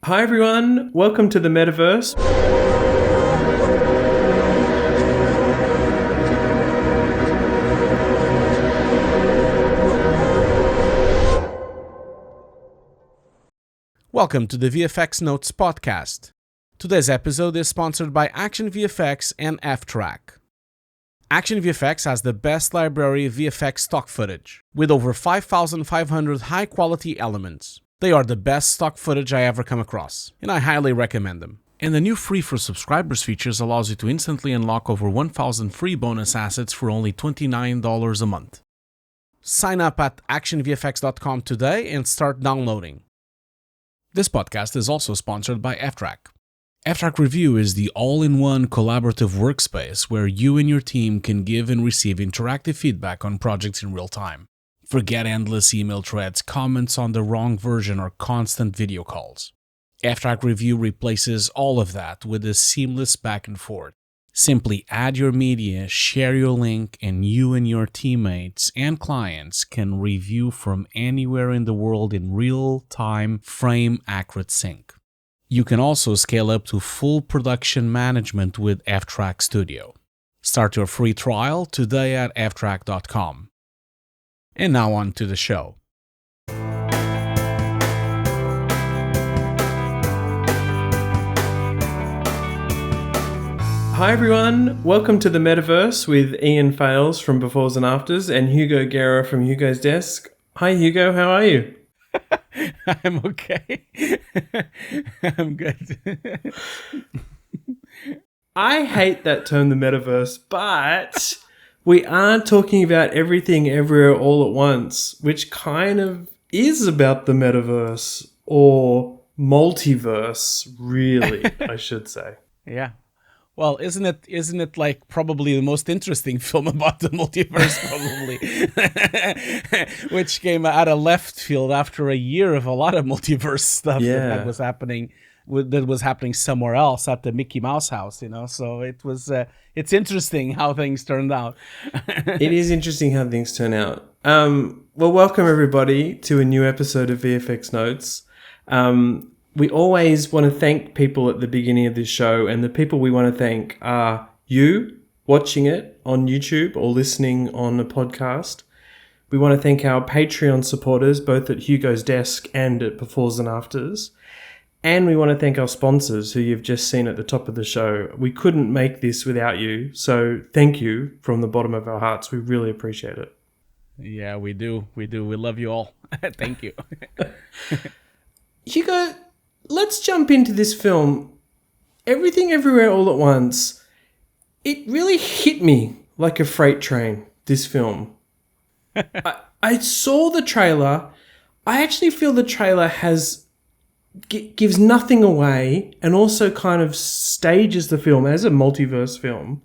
Hi everyone, welcome to the metaverse. Welcome to the VFX Notes podcast. Today's episode is sponsored by Action VFX and ftrack. Action VFX has the best library of VFX stock footage, with over 5,500 high-quality elements. They are the best stock footage I ever come across, and I highly recommend them. And the new free for subscribers features allows you to instantly unlock over 1,000 free bonus assets for only $29 a month. Sign up at actionvfx.com today and start downloading. This podcast is also sponsored by ftrack. ftrack Review is the all-in-one collaborative workspace where you and your team can give and receive interactive feedback on projects in real time. Forget endless email threads, comments on the wrong version, or constant video calls. ftrack Review replaces all of that with a seamless back and forth. Simply add your media, share your link, and you and your teammates and clients can review from anywhere in the world in real-time, frame-accurate sync. You can also scale up to full production management with ftrack Studio. Start your free trial today at ftrack.com. And now on to the show. Hi everyone, welcome to the metaverse with Ian Fales from Befores and Afters and Hugo Guerra from Hugo's Desk. Hi Hugo, how are you? I'm okay. I'm good. I hate that term, the metaverse, but we are talking about everything everywhere all at once, which kind of is about the metaverse or multiverse, really, I should say. Yeah. Well, isn't it like probably the most interesting film about the multiverse, probably, which came out of left field after a year of a lot of multiverse stuff that was happening somewhere else at the Mickey Mouse house, So it's interesting how things turned out. It is interesting how things turn out. Well, welcome everybody to a new episode of VFX Notes. We always want to thank people at the beginning of this show, and the people we want to thank are you watching it on YouTube or listening on a podcast. We want to thank our Patreon supporters, both at Hugo's Desk and at Befores and Afters. And we want to thank our sponsors who you've just seen at the top of the show. We couldn't make this without you, so thank you from the bottom of our hearts. We really appreciate it. Yeah, we do. We love you all. Thank you. Hugo, let's jump into this film. Everything Everywhere All at Once. It really hit me like a freight train, this film. I saw the trailer. I actually feel the trailer gives nothing away and also kind of stages the film as a multiverse film.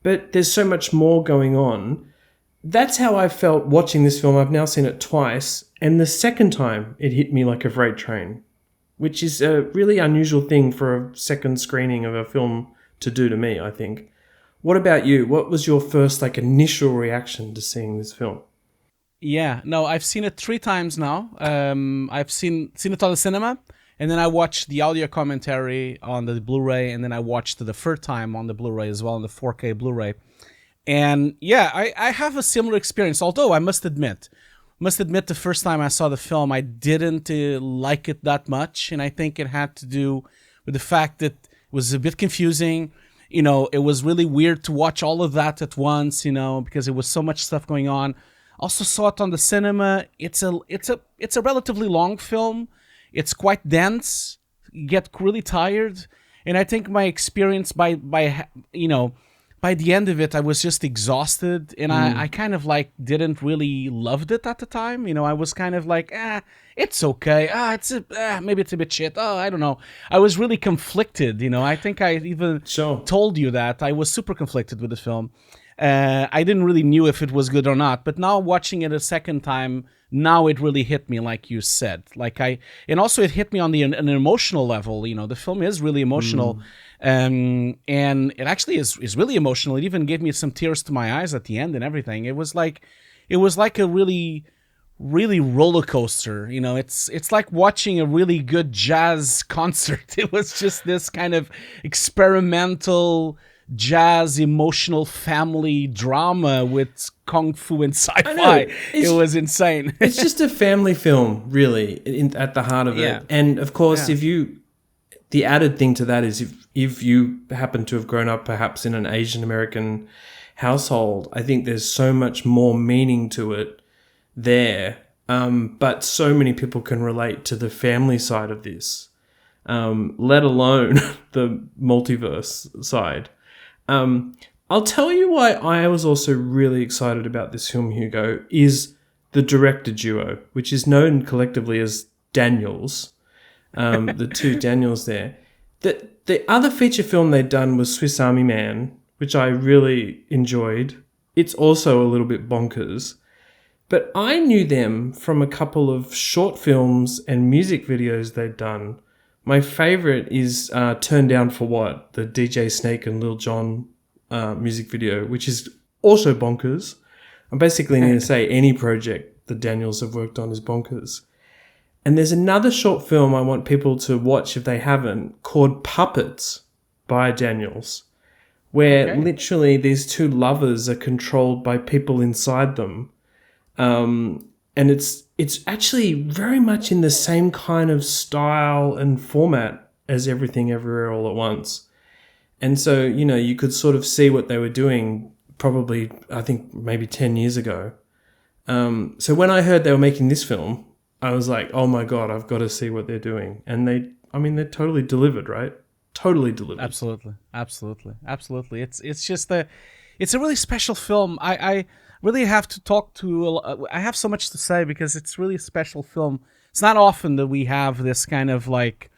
But there's so much more going on. That's how I felt watching this film. I've now seen it twice. And the second time, it hit me like a freight train, which is a really unusual thing for a second screening of a film to do to me, I think. What about you? What was your first initial reaction to seeing this film? Yeah, no, I've seen it 3 times now. I've seen it on the cinema, and then I watched the audio commentary on the Blu-ray, and then I watched it the third time on the Blu-ray as well, on the 4K Blu-ray. And yeah, I have a similar experience, although I must admit the first time I saw the film, I didn't like it that much. And I think it had to do with the fact that it was a bit confusing. It was really weird to watch all of that at once, because there was so much stuff going on. Also saw it on the cinema. It's a relatively long film. It's quite dense. You get really tired. And I think my experience by the end of it, I was just exhausted, and I kind of didn't really loved it at the time. I was kind of like, it's okay. Maybe it's a bit shit. I don't know. I was really conflicted. I think I even told you that I was super conflicted with the film. I didn't really knew if it was good or not, but now watching it a second time, now it really hit me, like you said. And also it hit me on an emotional level. The film is really emotional. And it actually is really emotional. It even gave me some tears to my eyes at the end and everything. It was like a really really roller coaster. It's like watching a really good jazz concert. It was just this kind of experimental jazz emotional family drama with kung fu and sci-fi. It was insane. It's just a family film, really, at the heart of it. And of course, the added thing to that is if you happen to have grown up perhaps in an Asian American household, I think there's so much more meaning to it there. But so many people can relate to the family side of this, let alone the multiverse side. I'll tell you why I was also really excited about this film, Hugo, is the director duo, which is known collectively as Daniels, the two Daniels there. The other feature film they'd done was Swiss Army Man, which I really enjoyed. It's also a little bit bonkers. But I knew them from a couple of short films and music videos they'd done. My favorite is Turn Down for What, the DJ Snake and Lil Jon music video, which is also bonkers. I'm basically going to say any project the Daniels have worked on is bonkers. And there's another short film I want people to watch if they haven't, called Puppets by Daniels, where literally these two lovers are controlled by people inside them. And it's actually very much in the same kind of style and format as Everything Everywhere All at Once. And so, you could sort of see what they were doing probably, I think, maybe 10 years ago. So when I heard they were making this film, I was like, oh my God, I've got to see what they're doing. And they totally delivered, right? Totally delivered. Absolutely. It's just it's a really special film. I really have to talk to, I have so much to say because it's really a special film. It's not often that we have this kind of like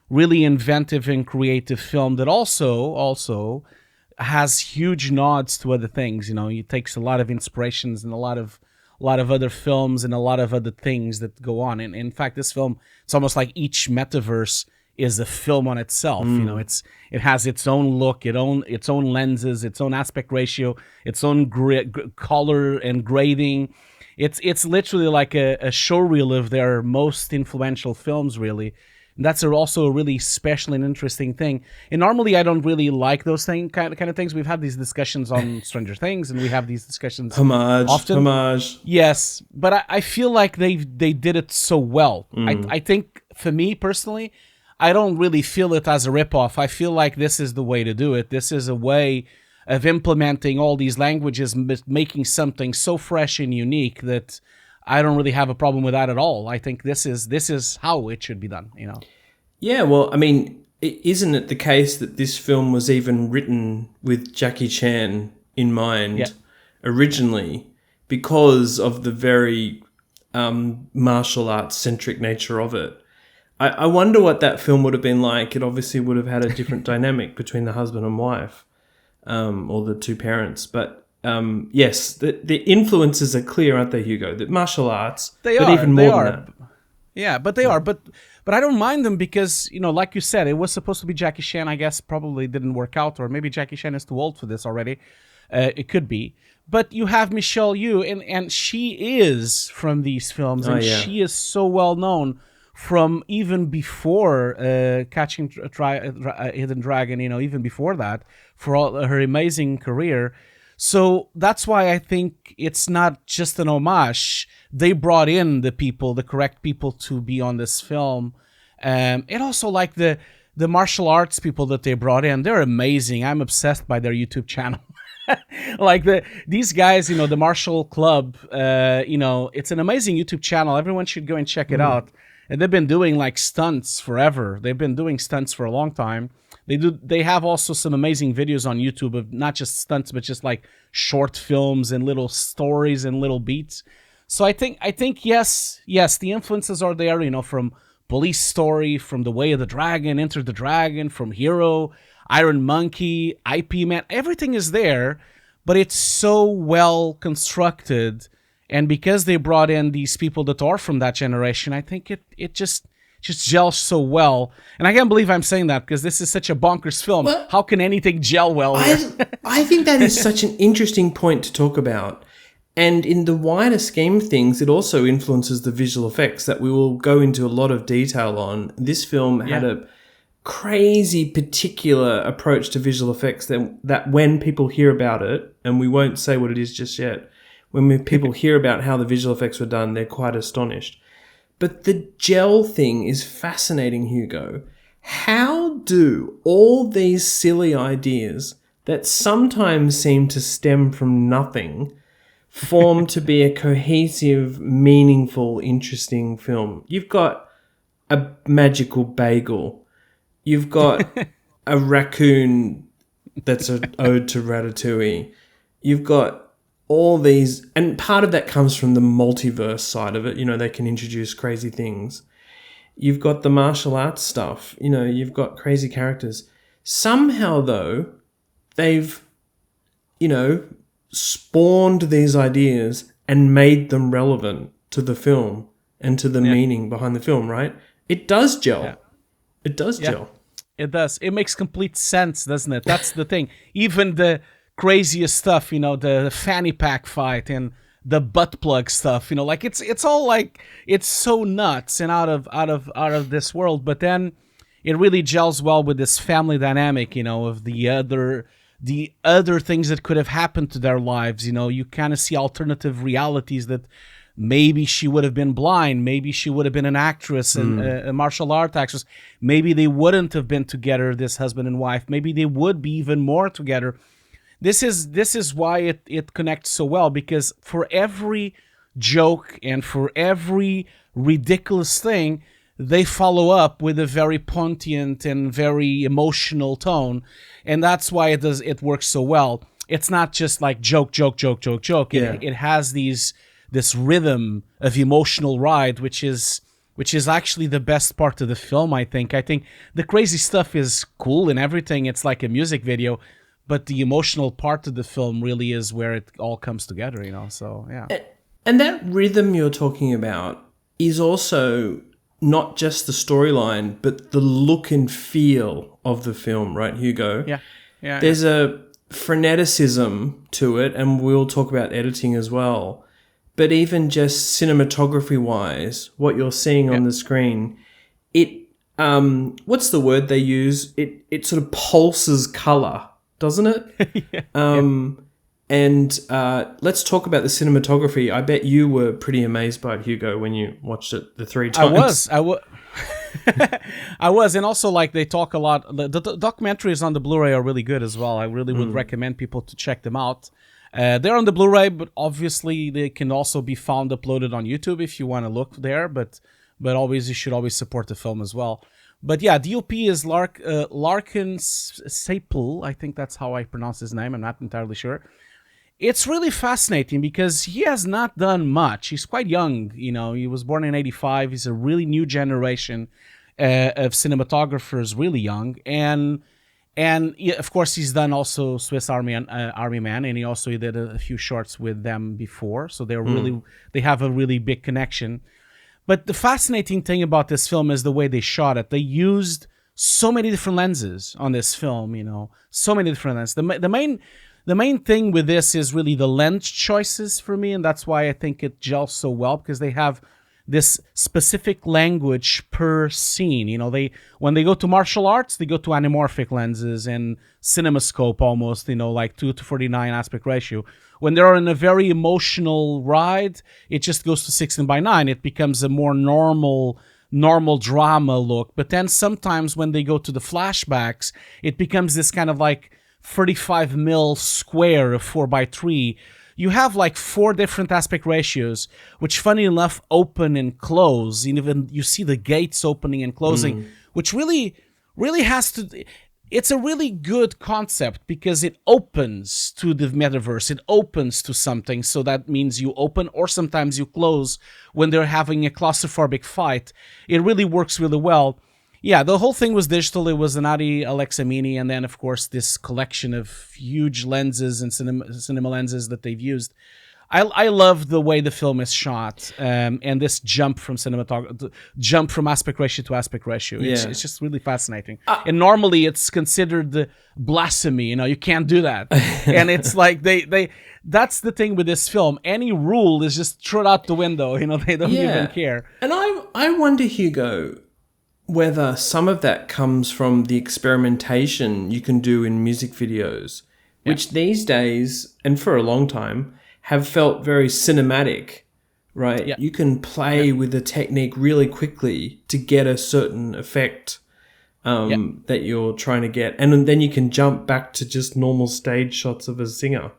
really inventive and creative film that also has huge nods to other things. It takes a lot of inspirations and a lot of other films and a lot of other things that go on. And in fact, this film, it's almost like each metaverse is a film on itself. It has its own look, its own lenses, its own aspect ratio, its own color and grading. It's literally like a showreel of their most influential films, really. And that's also a really special and interesting thing. And normally I don't really like those kind of things. We've had these discussions on Stranger Things, and we have these discussions homage. Yes, but I feel like they did it so well. I think for me personally, I don't really feel it as a ripoff. I feel like this is the way to do it. This is a way of implementing all these languages, making something so fresh and unique that I don't really have a problem with that at all. I think this is how it should be done, Yeah, well, I mean, isn't it the case that this film was even written with Jackie Chan in mind originally because of the very martial arts centric nature of it? I wonder what that film would have been like. It obviously would have had a different dynamic between the husband and wife, or the two parents. But yes, the influences are clear, aren't they, Hugo? The martial arts, they but are, even more than that. Yeah, but they are. But I don't mind them because, like you said, it was supposed to be Jackie Chan. I guess probably didn't work out, or maybe Jackie Chan is too old for this already. It could be. But you have Michelle Yeoh, and she is from these films, and she is so well known from even before Catching a Hidden Dragon, even before that, for all her amazing career. So that's why I think it's not just an homage. They brought in the correct people to be on this film. And also like the martial arts people that they brought in, they're amazing. I'm obsessed by their YouTube channel. Like these guys, the Martial Club, it's an amazing YouTube channel. Everyone should go and check it out. And they've been doing like stunts forever. They've been doing stunts for a long time. They have also some amazing videos on YouTube of not just stunts, but just like short films and little stories and little beats. So I think yes, the influences are there, from Police Story, from The Way of the Dragon, Enter the Dragon, from Hero, Iron Monkey, IP Man. Everything is there, but it's so well constructed. And because they brought in these people that are from that generation, I think it just gels so well. And I can't believe I'm saying that because this is such a bonkers film. Well, how can anything gel well? I think that is such an interesting point to talk about. And in the wider scheme of things, it also influences the visual effects that we will go into a lot of detail on. This film had a crazy particular approach to visual effects that when people hear about it, and we won't say what it is just yet, when people hear about how the visual effects were done, they're quite astonished. But the gel thing is fascinating, Hugo. How do all these silly ideas that sometimes seem to stem from nothing form to be a cohesive, meaningful, interesting film? You've got a magical bagel. You've got a raccoon that's an ode to Ratatouille. You've got all these, and part of that comes from the multiverse side of it. You know, they can introduce crazy things. You've got the martial arts stuff. You know, you've got crazy characters. Somehow, though, they've, you know, spawned these ideas and made them relevant to the film and to the meaning behind the film, right? It does gel. Yeah. It does gel. It does. It makes complete sense, doesn't it? That's the thing. Even the craziest stuff, you know, the fanny pack fight and the butt plug stuff, you know, like it's all like, it's so nuts and out of this world, but then it really gels well with this family dynamic, you know, of the other things that could have happened to their lives. You know, you kind of see alternative realities, that maybe she would have been blind, maybe she would have been an actress and a martial art actress, maybe they wouldn't have been together, this husband and wife, maybe they would be even more together. This is why it connects so well, because for every joke and for every ridiculous thing, they follow up with a very poignant and very emotional tone, and that's why it works so well. It's not just like joke. Yeah. It has this rhythm of emotional ride, which is actually the best part of the film. I think the crazy stuff is cool and everything. It's like a music video. But the emotional part of the film really is where it all comes together, you know. So, yeah. And that rhythm you're talking about is also not just the storyline, but the look and feel of the film, right, Hugo? Yeah. There's a freneticism to it, and we'll talk about editing as well. But even just cinematography-wise, what you're seeing on the screen, it what's the word they use? It sort of pulses color, doesn't it? And let's talk about the cinematography. I bet you were pretty amazed by it, Hugo, when you watched it the 3 times. I was, and also like they talk a lot. The documentaries on the Blu-ray are really good as well. I really would recommend people to check them out. They're on the Blu-ray, but obviously they can also be found uploaded on YouTube if you want to look there. But always, you should always support the film as well. But yeah, DOP is Larkin Sapel. I think that's how I pronounce his name. I'm not entirely sure. It's really fascinating because he has not done much. He's quite young, you know. He was born in '85. He's a really new generation of cinematographers, really young. And yeah, of course, he's done also Swiss Army Man, and he also did a few shorts with them before. So they have a really big connection. But the fascinating thing about this film is the way they shot it. They used so many different lenses on this film, you know, so many different lenses. The main thing with this is really the lens choices for me, and that's why I think it gels so well, because they have this specific language per scene. You know, when they go to martial arts, they go to anamorphic lenses and cinemascope almost, you know, like 2:49 aspect ratio. When they're in a very emotional ride, it just goes to 16:9. It becomes a more normal drama look. But then sometimes when they go to the flashbacks, it becomes this kind of like 35 mil square of 4:3. You have like 4 different aspect ratios, which funny enough open and close. Even you see the gates opening and closing, which really has to. It's a really good concept because it opens to the metaverse. It opens to something, so that means you open or sometimes you close when they're having a claustrophobic fight. It really works really well. Yeah, the whole thing was digital. It was an ARRI Alexa Mini, and then, of course, this collection of huge lenses and cinema lenses that they've used. I love the way the film is shot, and this jump from aspect ratio to aspect ratio. It's just really fascinating. And normally it's considered blasphemy. You know, you can't do that. And it's like that's the thing with this film. Any rule is just thrown out the window. They don't even care. And I wonder, Hugo, whether some of that comes from the experimentation you can do in music videos, which these days, and for a long time, have felt very cinematic, right? Yeah. You can play with the technique really quickly to get a certain effect that you're trying to get. And then you can jump back to just normal stage shots of a singer.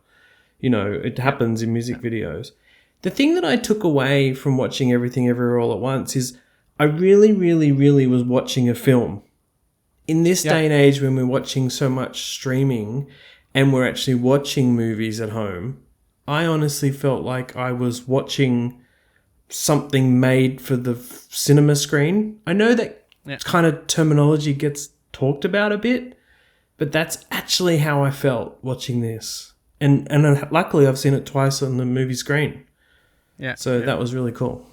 It happens in music videos. The thing that I took away from watching Everything Everywhere All at Once is I really, really, really was watching a film. In this day and age when we're watching so much streaming and we're actually watching movies at home, I honestly felt like I was watching something made for the cinema screen. I know that kind of terminology gets talked about a bit, but that's actually how I felt watching this. And luckily I've seen it twice on the movie screen. Yeah. So that was really cool.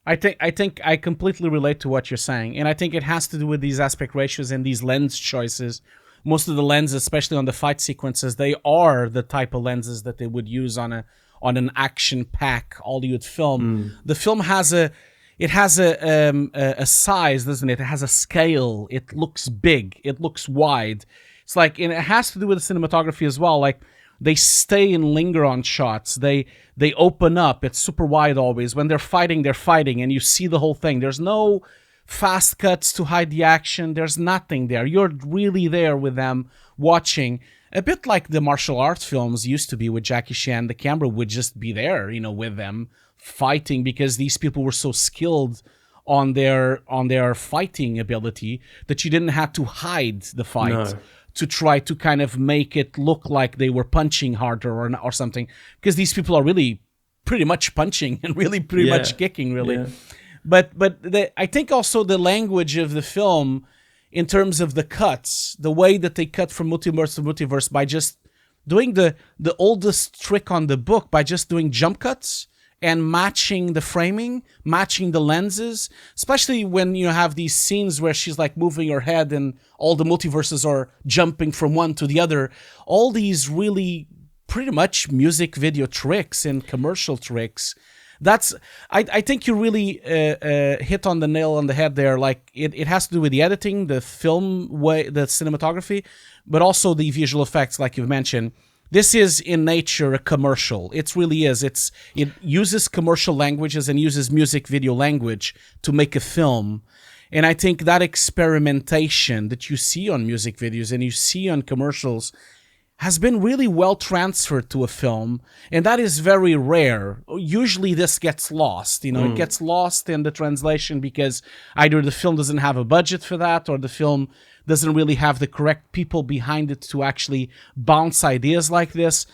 I think I completely relate to what you're saying, and I think it has to do with these aspect ratios and these lens choices. Most of the lenses, especially on the fight sequences, they are the type of lenses that they would use on an action-packed Hollywood film. The film has a size, doesn't it? It has a scale. It looks big. It looks wide. It's like, and it has to do with the cinematography as well. Like, they stay and linger on shots. They open up. It's super wide always. When they're fighting, and you see the whole thing. There's no fast cuts to hide the action. There's nothing there. You're really there with them watching. A bit like the martial arts films used to be with Jackie Chan. The camera would just be there, with them fighting because these people were so skilled on their fighting ability that you didn't have to hide the fight. No. To try to kind of make it look like they were punching harder or something, because these people are really pretty much punching and really pretty much kicking, really. Yeah. But I think also the language of the film, in terms of the cuts, the way that they cut from multiverse to multiverse by just doing the oldest trick on the book, by just doing jump cuts and matching the framing, matching the lenses, especially when you have these scenes where she's like moving her head and all the multiverses are jumping from one to the other. All these really pretty much music video tricks and commercial tricks. I think you really hit on the nail on the head there. Like it has to do with the editing, the film way, the cinematography, but also the visual effects, like you've mentioned. This is in nature a commercial. It really is. It uses commercial languages and uses music video language to make a film. And I think that experimentation that you see on music videos and you see on commercials has been really well transferred to a film. And that is very rare. Usually this gets lost. It gets lost in the translation because either the film doesn't have a budget for that, or the film doesn't really have the correct people behind it to actually bounce ideas like this.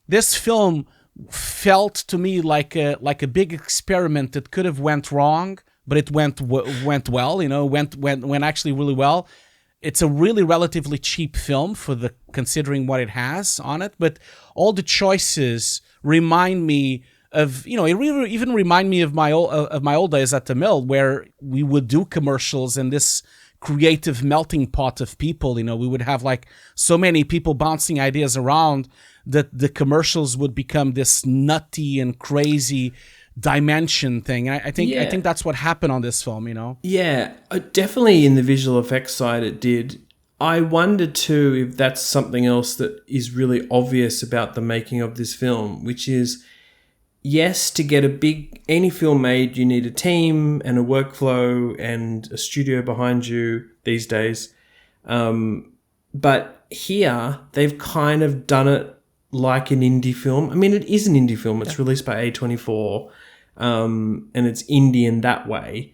This film felt to me like a big experiment that could have went wrong, but it went well. Went actually really well. It's a really relatively cheap film for considering what it has on it, but all the choices remind me of, it really even remind me of my old days at the mill, where we would do commercials in this creative melting pot of people. We would have like so many people bouncing ideas around that the commercials would become this nutty and crazy dimension thing. And I think that's what happened on this film. Yeah, definitely in the visual effects side it did. I wonder too if that's something else that is really obvious about the making of this film, which is, yes, to get any film made, you need a team and a workflow and a studio behind you these days. But here, they've kind of done it like an indie film. I mean, it is an indie film. It's released by A24, and it's indie in that way.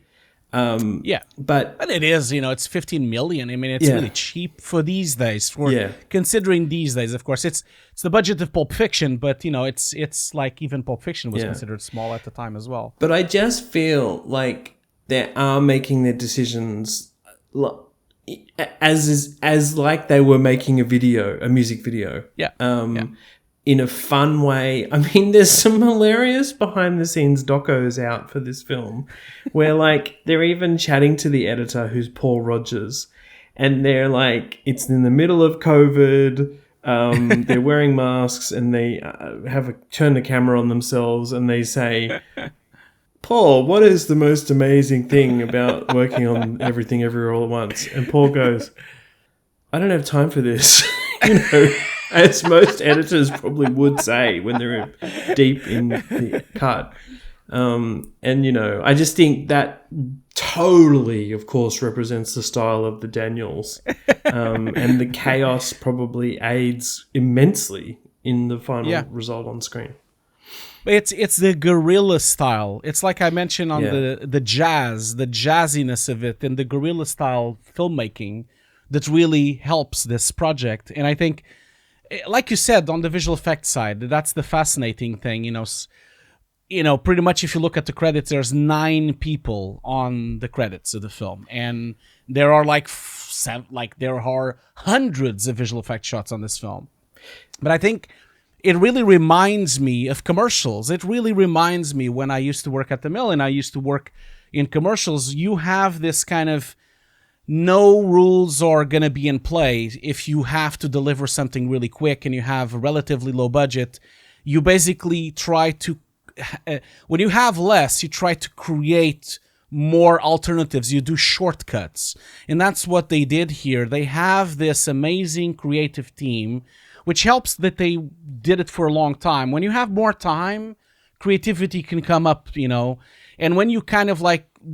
But it is, it's 15 million. I mean, it's really cheap for these days. Considering these days, of course, it's the budget of Pulp Fiction, but it's like even Pulp Fiction was considered small at the time as well. But I just feel like they are making their decisions as like they were making a music video. In a fun way. I mean, there's some hilarious behind the scenes docos out for this film where like they're even chatting to the editor, who's Paul Rogers, and they're like, it's in the middle of COVID. They're wearing masks, and they turn the camera on themselves, and they say, "Paul, what is the most amazing thing about working on Everything Everywhere All at Once?" And Paul goes, "I don't have time for this." As most editors probably would say when they're deep in the cut. I just think that totally, of course, represents the style of the Daniels. And the chaos probably aids immensely in the final result on screen. It's the guerrilla style. It's like I mentioned on the jazziness of it, and the guerrilla style filmmaking that really helps this project. And I think, like you said, on the visual effects side, that's the fascinating thing. Pretty much if you look at the credits, there's 9 people on the credits of the film, and there are there are hundreds of visual effects shots on this film. But I think it really reminds me of commercials. It really reminds me when I used to work at the mill and I used to work in commercials. You have this kind of no rules are going to be in play. If you have to deliver something really quick and you have a relatively low budget, you basically try to, when you have less, you try to create more alternatives. You do shortcuts. And that's what they did here. They have this amazing creative team, which helps that they did it for a long time. When you have more time, creativity can come up, and when you kind of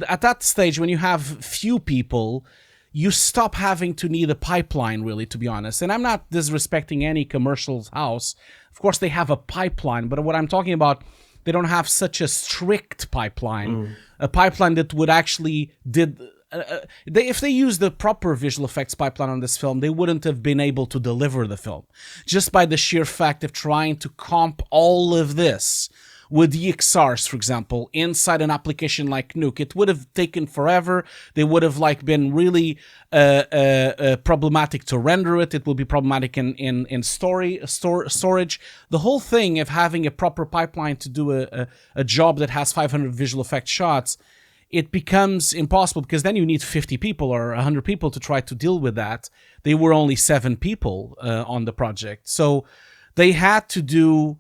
at that stage, when you have few people, you stop having to need a pipeline, really, to be honest. And I'm not disrespecting any commercials house. Of course, they have a pipeline, but what I'm talking about, they don't have such a strict pipeline, a pipeline that would actually if they used the proper visual effects pipeline on this film, they wouldn't have been able to deliver the film. Just by the sheer fact of trying to comp all of this with EXRs, for example, inside an application like Nuke, it would have taken forever. They would have been really problematic to render it. It will be problematic in storage. The whole thing of having a proper pipeline to do a job that has 500 visual effects shots, it becomes impossible, because then you need 50 people or 100 people to try to deal with that. They were only 7 people on the project. So they had to do,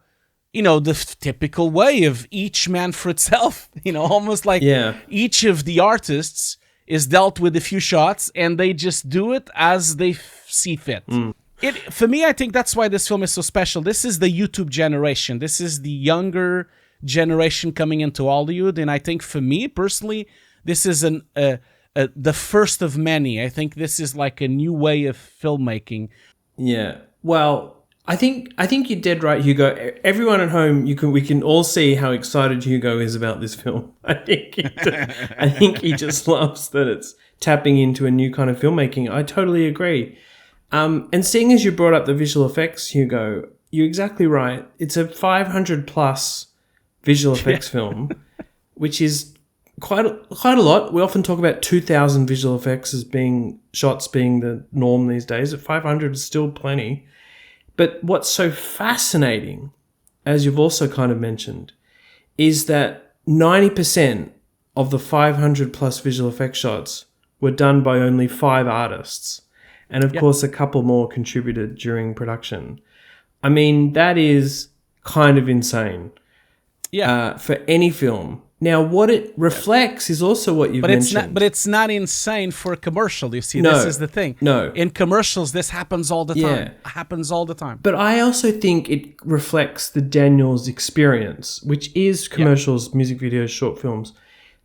the typical way of each man for itself, almost like each of the artists is dealt with a few shots and they just do it as they see fit. For me, I think that's why this film is so special. This is the YouTube generation. This is the younger generation coming into Hollywood, and I think for me personally, this is the first of many. I think this is like a new way of filmmaking. Yeah. Well, I think you're dead right, Hugo. Everyone at home, we can all see how excited Hugo is about this film. I think he just loves that it's tapping into a new kind of filmmaking. I totally agree. And seeing as you brought up the visual effects, Hugo, you're exactly right. It's a 500 plus visual effects film, which is quite a lot. We often talk about 2,000 visual effects as being the norm these days. At 500 is still plenty. But what's so fascinating, as you've also kind of mentioned, is that 90% of the 500 plus visual effects shots were done by only 5 artists. And of course, a couple more contributed during production. I mean, that is kind of insane for any film. Now, what it reflects is also what you've mentioned. But it's not insane for a commercial, you see. This is the thing. No. In commercials, this happens all the time. It happens all the time. But I also think it reflects the Daniels experience, which is commercials, music videos, short films.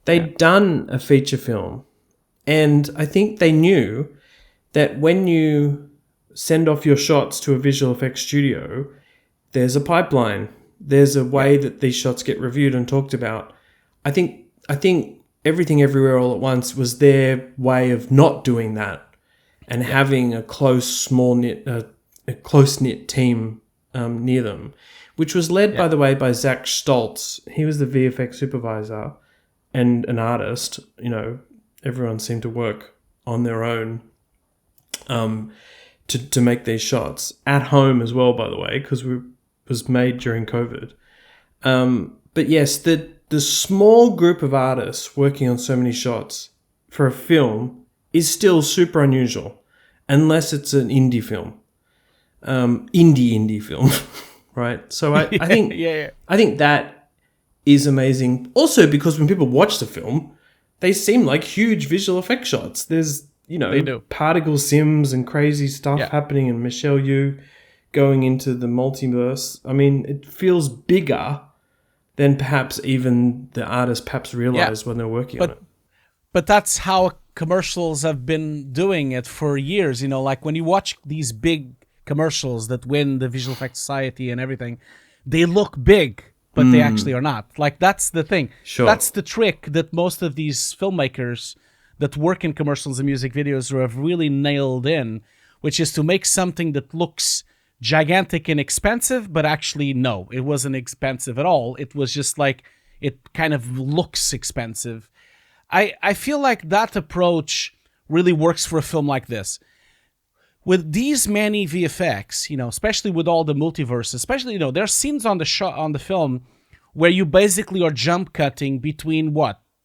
They'd done a feature film, and I think they knew that when you send off your shots to a visual effects studio, there's a pipeline. There's a way that these shots get reviewed and talked about. I think Everything Everywhere All at Once was their way of not doing that and having a close knit team near them, which was led, by the way, by Zak Stoltz. He was the VFX supervisor and an artist. Everyone seemed to work on their own to make these shots at home as well, by the way, because it was made during COVID. But yes, the small group of artists working on so many shots for a film is still super unusual, unless it's an indie film. indie film, right? So I think I think that is amazing. Also, because when people watch the film, they seem like huge visual effect shots. There's They do. particle sims and crazy stuff happening, and Michelle Yeoh going into the multiverse. I mean, it feels bigger than perhaps even the artists perhaps realized when they're working on it. But that's how commercials have been doing it for years. Like when you watch these big commercials that win the Visual Effects Society and everything, they look big, but they actually are not. Like, that's the thing. Sure. That's the trick that most of these filmmakers that work in commercials and music videos have really nailed in, which is to make something that looks gigantic and expensive, but actually, no, it wasn't expensive at all. It was just like, it kind of looks expensive. I feel like that approach really works for a film like this. With these many VFX, especially with all the multiverse, especially, there's scenes on the film where you basically are jump cutting between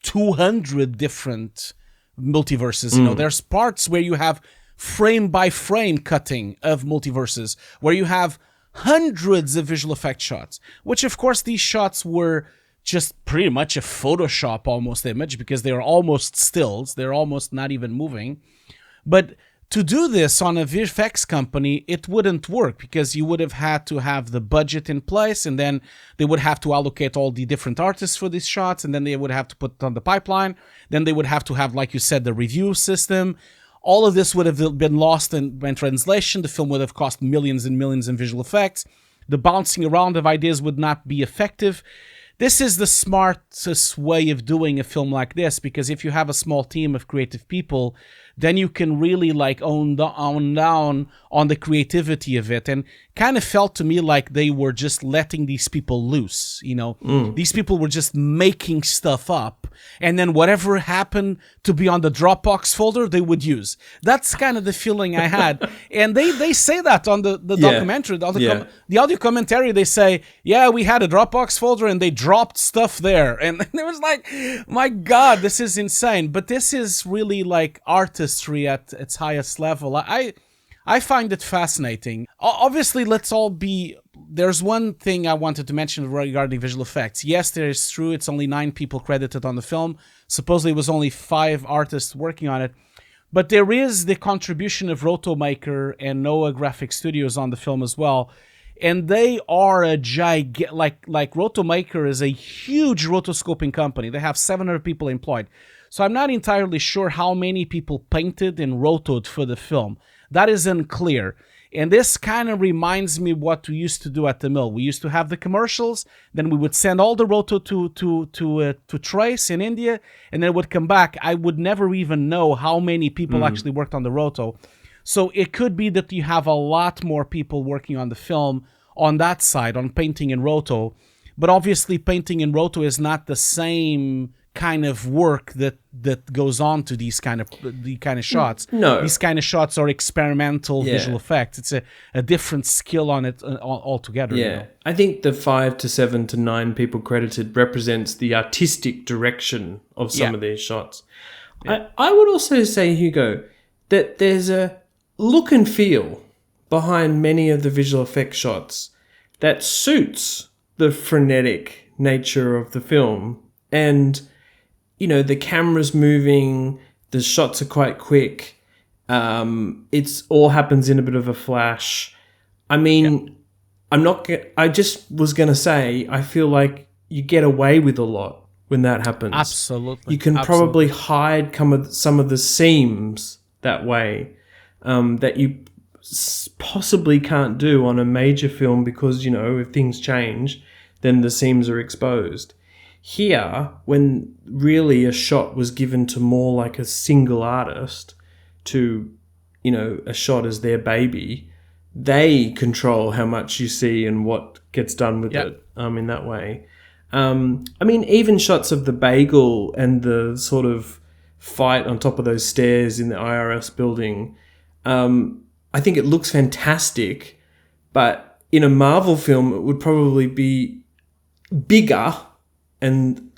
200 different multiverses. There's parts where you have frame by frame cutting of multiverses, where you have hundreds of visual effect shots, which of course these shots were just pretty much a Photoshop almost image, because they are almost stills. They're almost not even moving. But to do this on a VFX company, it wouldn't work, because you would have had to have the budget in place, and then they would have to allocate all the different artists for these shots, and then they would have to put it on the pipeline. Then they would have to have, like you said, the review system. All of this would have been lost in translation. The film would have cost millions and millions in visual effects. The bouncing around of ideas would not be effective. This is the smartest way of doing a film like this, because if you have a small team of creative people, then you can really own down on the creativity of it. And kind of felt to me like they were just letting these people loose. These people were just making stuff up, and then whatever happened to be on the Dropbox folder, they would use. That's kind of the feeling I had. And they say that on the documentary, the audio commentary. They say, we had a Dropbox folder and they dropped stuff there. And it was like, my God, this is insane. But this is really like artistry at its highest level. I find it fascinating. Obviously, there's one thing I wanted to mention regarding visual effects. Yes, there is true, it's only 9 people credited on the film. Supposedly it was only 5 artists working on it. But there is the contribution of Rotomaker and Noah Graphic Studios on the film as well. And they are a like Rotomaker is a huge rotoscoping company. They have 700 people employed. So I'm not entirely sure how many people painted and rotoed for the film. That is unclear. And this kind of reminds me what we used to do at the mill. We used to have the commercials, then we would send all the roto to Trace in India, and then it would come back. I would never even know how many people actually worked on the roto. So it could be that you have a lot more people working on the film on that side, on painting and roto. But obviously painting and roto is not the same kind of work that goes on to the kind of shots. No. These kind of shots are experimental visual effects. It's a different skill on it altogether. Yeah. I think the 5 to 7 to 9 people credited represents the artistic direction of some of these shots. Yeah. I would also say, Hugo, that there's a look and feel behind many of the visual effects shots that suits the frenetic nature of the film. And the camera's moving, the shots are quite quick. It's all happens in a bit of a flash. I mean, I just was going to say, I feel like you get away with a lot when that happens. Absolutely. You can probably hide some of the seams that way, that you possibly can't do on a major film, because, if things change, then the seams are exposed. Here, when really a shot was given to more like a single artist, to, a shot as their baby, they control how much you see and what gets done with it in that way. Even shots of the bagel and the sort of fight on top of those stairs in the IRS building, I think it looks fantastic, but in a Marvel film, it would probably be bigger and,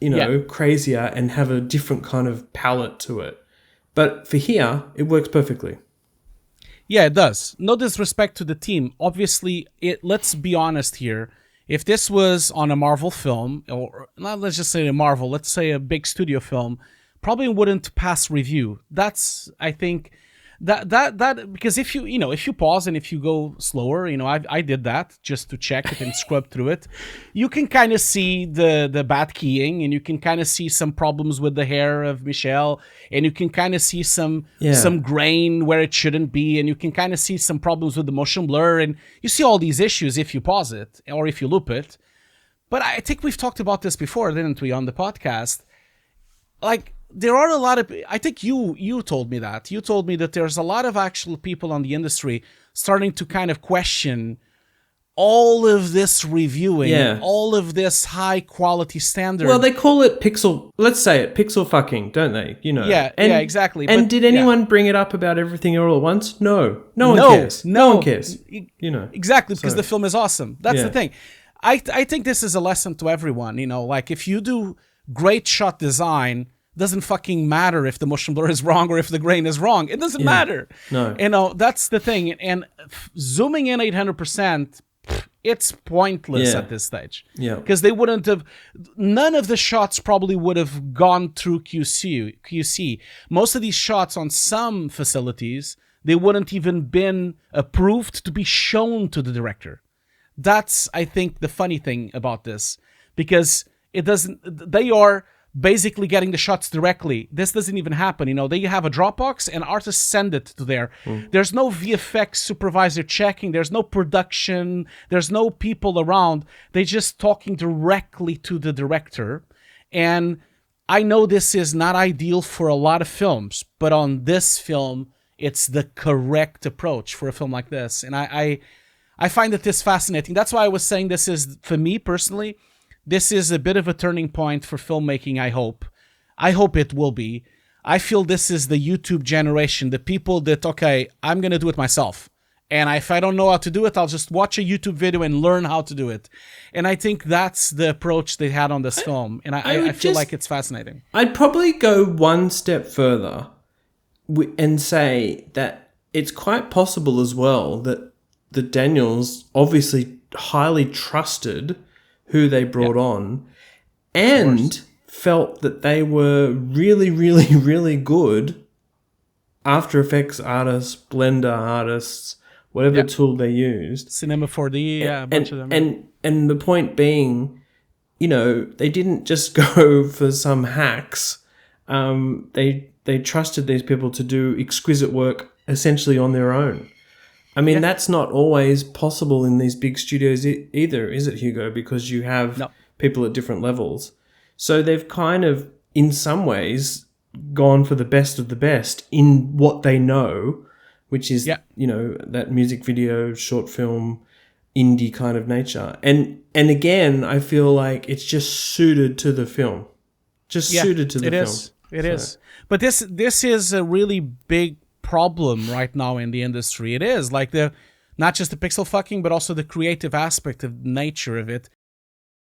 crazier and have a different kind of palette to it. But for here, it works perfectly. Yeah, it does. No disrespect to the team. Obviously, let's be honest here. If this was on a Marvel film, or not, let's just say a Marvel, let's say a big studio film, probably wouldn't pass review. That's, I think, that because if you pause and if you go slower, I did that just to check it and scrub through it. You can kind of see the bad keying, and you can kind of see some problems with the hair of Michelle, and you can kind of see some grain where it shouldn't be, and you can kind of see some problems with the motion blur, and you see all these issues if you pause it or if you loop it. But I think we've talked about this before, didn't we, on the podcast? Like, there are a lot of, I think you told me that. You told me that there's a lot of actual people on the industry starting to kind of question all of this reviewing, and all of this high quality standard. Well, they call it let's say it, pixel fucking, don't they? Yeah, exactly. And did anyone bring it up about everything all at once? No one cares. No one cares. Exactly, because the film is awesome. That's the thing. I think this is a lesson to everyone. Like, if you do great shot design, doesn't fucking matter if the motion blur is wrong or if the grain is wrong. It doesn't matter. No. That's the thing. And zooming in 800%, it's pointless at this stage. Yeah. Because they wouldn't have, none of the shots probably would have gone through QC. Most of these shots on some facilities, they wouldn't even been approved to be shown to the director. That's, I think, the funny thing about this. Because they are basically getting the shots directly. This doesn't even happen. They have a Dropbox and artists send it to there. There's no VFX supervisor checking. There's no production. There's no people around. They just talking directly to the director. And I know this is not ideal for a lot of films, but on this film, it's the correct approach for a film like this. And I find that this fascinating. That's why I was saying this is, for me personally, this is a bit of a turning point for filmmaking, I hope. I hope it will be. I feel this is the YouTube generation, the people that, okay, I'm going to do it myself. And if I don't know how to do it, I'll just watch a YouTube video and learn how to do it. And I think that's the approach they had on this film. And I feel like it's fascinating. I'd probably go one step further and say that it's quite possible as well that the Daniels obviously highly trusted who they brought on, and felt that they were really, really, really good After Effects artists, Blender artists, whatever tool they used. Cinema 4D, a bunch of them. And the point being, they didn't just go for some hacks. They trusted these people to do exquisite work essentially on their own. I mean, that's not always possible in these big studios either, is it, Hugo? Because you have people at different levels. So they've kind of, in some ways, gone for the best of the best in what they know, which is, that music video, short film, indie kind of nature. And again, I feel like it's just suited to the film. Suited to the film. It is. But this is a really big problem right now in the industry. It is like not just the pixel fucking, but also the creative aspect of nature of it.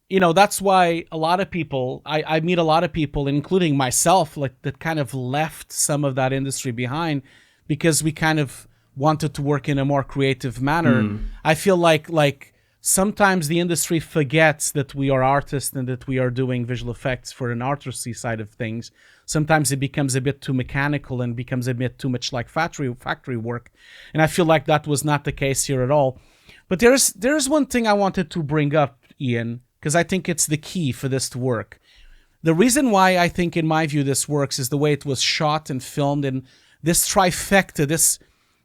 That's why a lot of people, I meet a lot of people, including myself, like that kind of left some of that industry behind because we kind of wanted to work in a more creative manner. I feel like sometimes the industry forgets that we are artists and that we are doing visual effects for an artisty side of things. Sometimes it becomes a bit too mechanical and becomes a bit too much like factory work. And I feel like that was not the case here at all. But there's one thing I wanted to bring up, Ian, because I think it's the key for this to work. The reason why I think, in my view, this works is the way it was shot and filmed, and this trifecta, this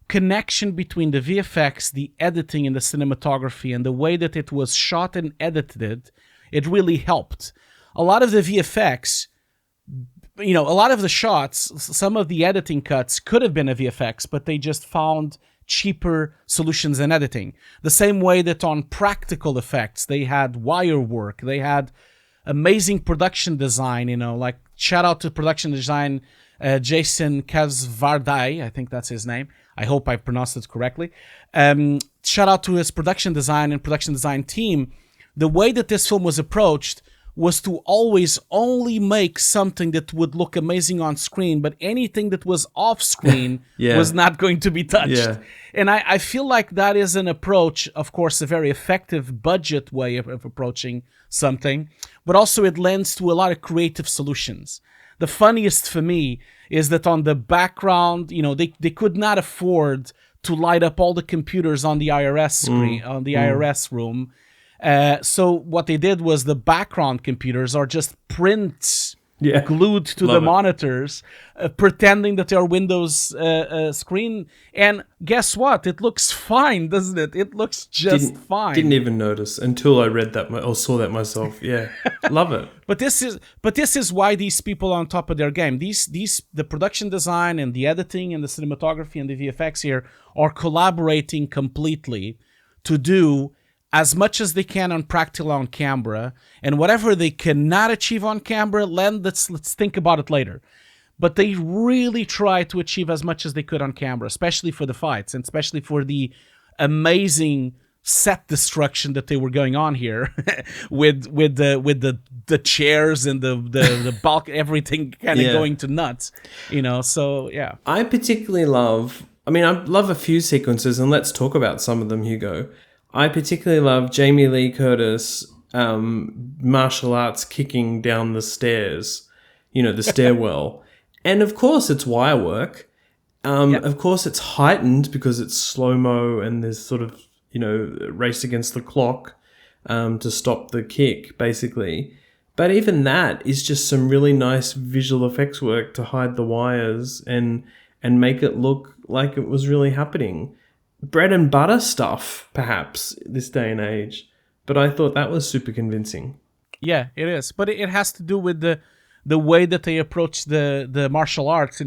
connection between the VFX, the editing, and the cinematography, and the way that it was shot and edited, it really helped. A lot of the VFX, a lot of the shots, some of the editing cuts could have been a VFX, but they just found cheaper solutions in editing. The same way that on practical effects, they had wire work, they had amazing production design, like shout out to production design, Jason Kazvardai, I think that's his name. I hope I pronounced it correctly. Shout out to his production design and production design team. The way that this film was approached was to always only make something that would look amazing on screen, but anything that was off screen was not going to be touched. Yeah. And I feel like that is an approach, of course, a very effective budget way of approaching something, but also it lends to a lot of creative solutions. The funniest for me is that on the background, they could not afford to light up all the computers on the IRS screen, on the IRS room. So what they did was the background computers are just prints glued to the monitors, pretending that they're Windows screen. And guess what? It looks fine, doesn't it? It looks just fine. Didn't even notice until I read that or saw that myself. Yeah, love it. But this is why these people are on top of their game. The production design and the editing and the cinematography and the VFX here are collaborating completely to do as much as they can on practical on camera, and whatever they cannot achieve on camera, let's think about it later. But they really try to achieve as much as they could on camera, especially for the fights, and especially for the amazing set destruction that they were going on here with the chairs and the bulk, everything kind of going to nuts, So yeah, I particularly love. I love a few sequences, and let's talk about some of them, Hugo. I particularly love Jamie Lee Curtis martial arts kicking down the stairs, the stairwell. And of course it's wire work. Of course it's heightened because it's slow-mo and there's sort of, race against the clock to stop the kick, basically. But even that is just some really nice visual effects work to hide the wires and make it look like it was really happening. Bread and butter stuff, perhaps, this day and age. But I thought that was super convincing. Yeah, it is. But it has to do with the way that they approach the martial arts.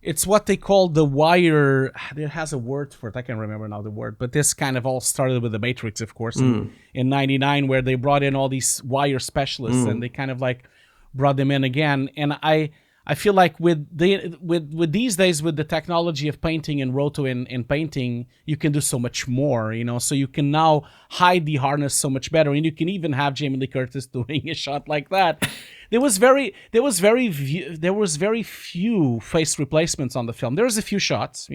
It's what they call the wire. It has a word for it. I can't remember now the word. But this kind of all started with The Matrix, of course, in 99, where they brought in all these wire specialists and they kind of like brought them in again. And I feel like with these days, with the technology of painting and roto and painting, you can do so much more, so you can now hide the harness so much better. And you can even have Jamie Lee Curtis doing a shot like that. There was very few face replacements on the film. There's a few shots,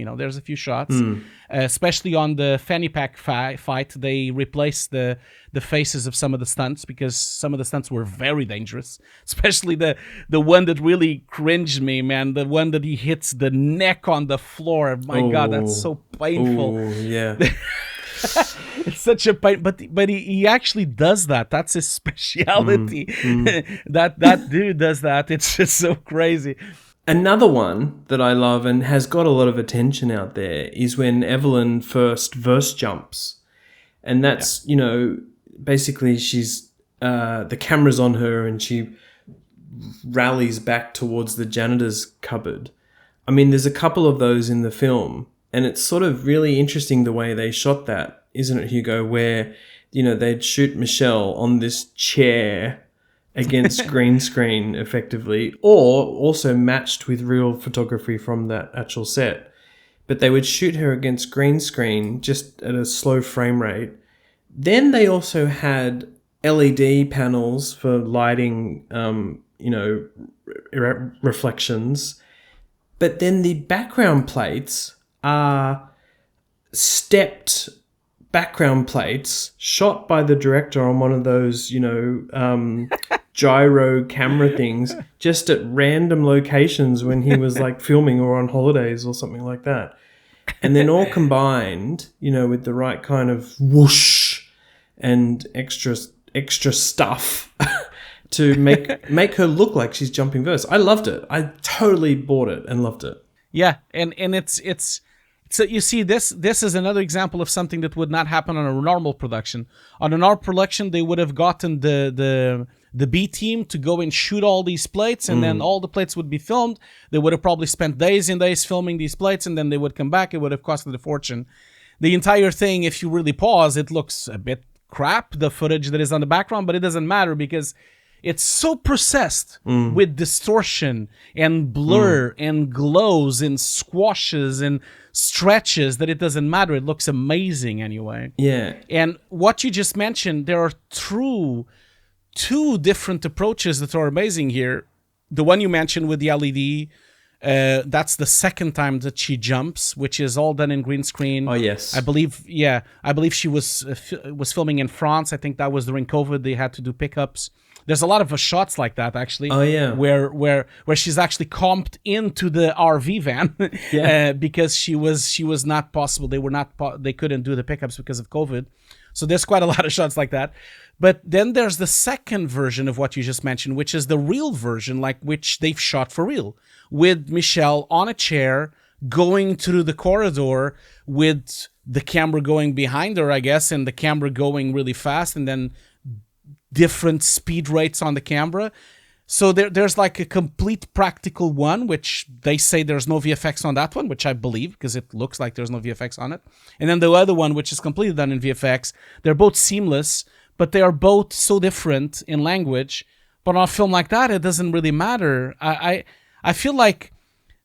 especially on the fanny pack fight. They replaced the faces of some of the stunts because some of the stunts were very dangerous, especially the one that really cringed me, man. The one that he hits the neck on the floor. My God, that's so painful. Oh, yeah. It's such a pain, but he actually does that. That's his speciality. That dude does that. It's just so crazy. Another one that I love and has got a lot of attention out there is when Evelyn first verse jumps, and that's basically she's the camera's on her and she rallies back towards the janitor's cupboard. There's a couple of those in the film. And it's sort of really interesting the way they shot that, isn't it, Hugo? Where, they'd shoot Michelle on this chair against green screen, effectively, or also matched with real photography from that actual set. But they would shoot her against green screen just at a slow frame rate. Then they also had LED panels for lighting, reflections. But then the background plates are stepped background plates shot by the director on one of those, gyro camera things just at random locations when he was like filming or on holidays or something like that. And then all combined, with the right kind of whoosh and extra stuff to make her look like she's jumping verse. I loved it. I totally bought it and loved it. Yeah, and it's so you see this is another example of something that would not happen on a normal production. On a normal production, they would have gotten the B team to go and shoot all these plates, and then all the plates would be filmed. They would have probably spent days and days filming these plates, and then they would come back. It would have costed a fortune. The entire thing, if you really pause, it looks a bit crap, the footage that is on the background, but it doesn't matter because it's so processed with distortion and blur and glows and squashes and stretches that it doesn't matter. It looks amazing anyway. Yeah. And what you just mentioned, there are two two different approaches that are amazing here. The one you mentioned with the LED, that's the second time that she jumps, which is all done in green screen. Oh yes, I believe she was filming in France. I think that was during COVID. They had to do pickups. There's a lot of shots like that, actually. Oh yeah, where she's actually comped into the RV van, because she was not possible. They couldn't do the pickups because of COVID. So there's quite a lot of shots like that. But then there's the second version of what you just mentioned, which is the real version, like which they've shot for real, with Michelle on a chair going through the corridor with the camera going behind her, I guess, and the camera going really fast, and then different speed rates on the camera. So there's like a complete practical one, which they say there's no VFX on that one, which I believe, because it looks like there's no VFX on it. And then the other one, which is completely done in VFX. They're both seamless, but they are both so different in language. But on a film like that, it doesn't really matter. I feel like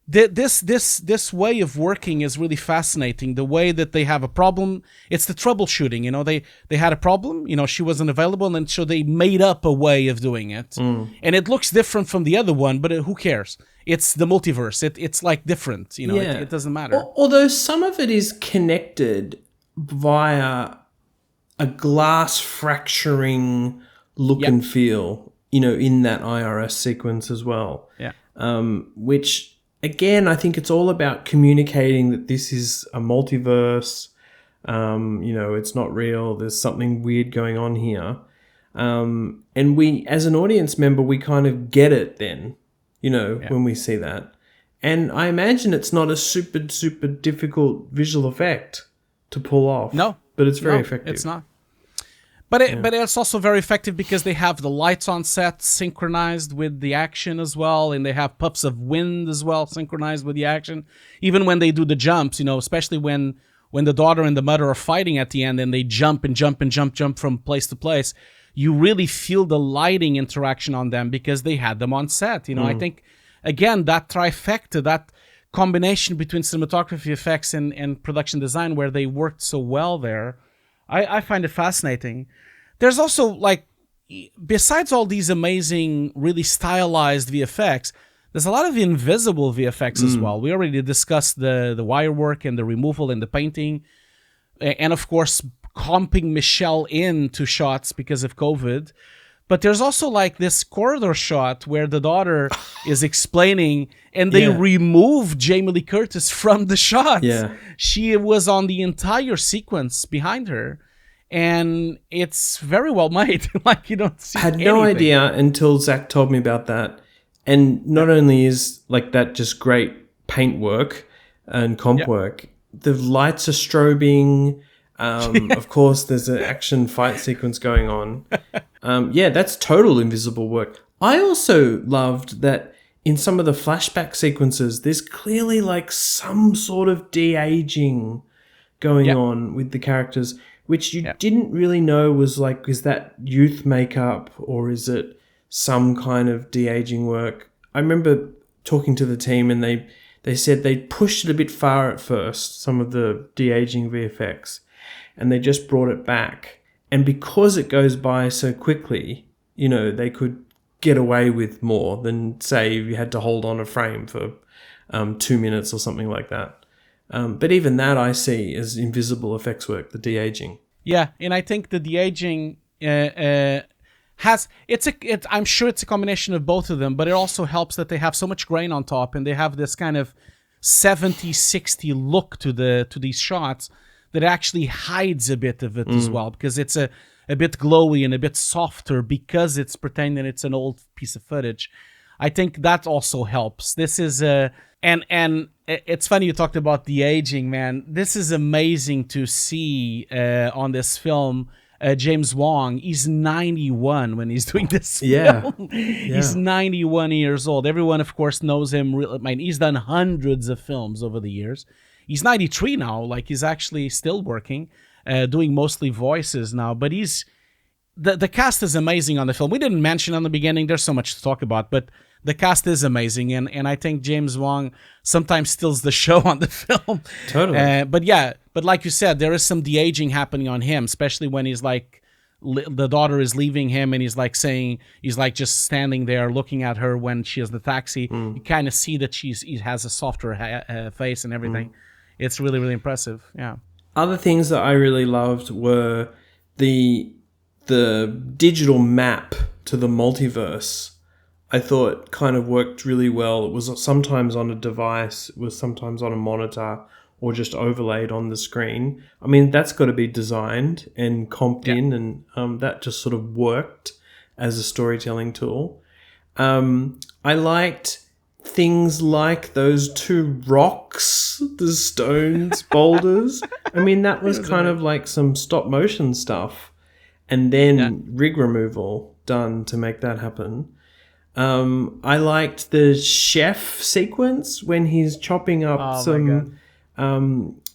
this way of working is really fascinating. The way that they have a problem, it's the troubleshooting. You know, they had a problem. You know, she wasn't available, and so they made up a way of doing it. And it looks different from the other one, but who cares? It's the multiverse. It's like different. You know, it doesn't matter. Although some of it is connected via a glass fracturing look and feel. You know, in that IRS sequence as well. Yeah. Which. Again, I think it's all about communicating that this is a multiverse. You know, it's not real. There's something weird going on here. And we, as an audience member, we kind of get it then, you know, when we see that. And I imagine it's not a super, super difficult visual effect to pull off. No. But it's very effective. It's not. But it's also very effective because they have the lights on set synchronized with the action as well, and they have puffs of wind as well synchronized with the action. Even when they do the jumps, you know, especially when the daughter and the mother are fighting at the end and they jump from place to place, you really feel the lighting interaction on them because they had them on set. You know, I think, again, that trifecta, that combination between cinematography, effects, and production design where they worked so well there, I find it fascinating. There's also, like, besides all these amazing, really stylized VFX, there's a lot of invisible VFX as well. We already discussed the wire work and the removal and the painting. And, of course, comping Michelle into shots because of COVID. But there's also, like, this corridor shot where the daughter is explaining, and they remove Jamie Lee Curtis from the shot. Yeah. She was on the entire sequence behind her, and it's very well made. Like, you don't see I had no anything. idea until Zach told me about that. And not only is, like, that just great paint work and comp work, the lights are strobing. Of course, there's an action fight sequence going on. That's total invisible work. I also loved that in some of the flashback sequences, there's clearly like some sort of de-aging going on with the characters, which you didn't really know was like, is that youth makeup or is it some kind of de-aging work? I remember talking to the team and they said they pushed it a bit far at first, some of the de-aging VFX. And they just brought it back. And because it goes by so quickly, you know, they could get away with more than, say, if you had to hold on a frame for 2 minutes or something like that. But even that I see as invisible effects work, the de-aging. Yeah, and I think the de-aging I'm sure it's a combination of both of them, but it also helps that they have so much grain on top and they have this kind of 70, 60 look to these shots that actually hides a bit of it as well, because it's a bit glowy and a bit softer because it's pretending it's an old piece of footage. I think that also helps. This is and it's funny you talked about the aging, man. This is amazing to see on this film. James Wong, he's 91 when he's doing this film. He's 91 years old. Everyone, of course, knows him. I mean, he's done hundreds of films over the years. He's 93 now, like he's actually still working, doing mostly voices now. But the cast is amazing on the film. We didn't mention on the beginning, there's so much to talk about, but the cast is amazing. And I think James Wong sometimes steals the show on the film. Totally. But like you said, there is some de-aging happening on him, especially when he's like the daughter is leaving him, and he's like just standing there looking at her when she has the taxi. You kind of see that he has a softer face and everything. It's really, really impressive. Yeah. Other things that I really loved were the digital map to the multiverse. I thought kind of worked really well. It was sometimes on a device, it was sometimes on a monitor, or just overlaid on the screen. I mean, that's got to be designed and comped in, and that just sort of worked as a storytelling tool. I liked things like those two rocks, the stones, boulders. I mean, that was kind of like some stop motion stuff, and then rig removal done to make that happen. I liked the chef sequence when he's chopping up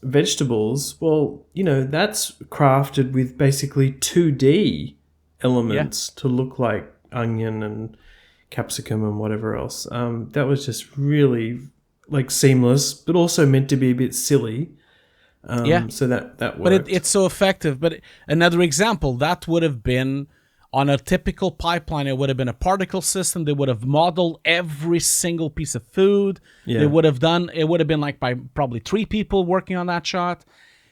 vegetables. Well, that's crafted with basically 2D elements to look like onion and capsicum and whatever else. That was just really like seamless, but also meant to be a bit silly. So that worked. But it's so effective. But another example, that would have been on a typical pipeline. It would have been a particle system. They would have modeled every single piece of food. They would have done. It would have been like by probably 3 people working on that shot.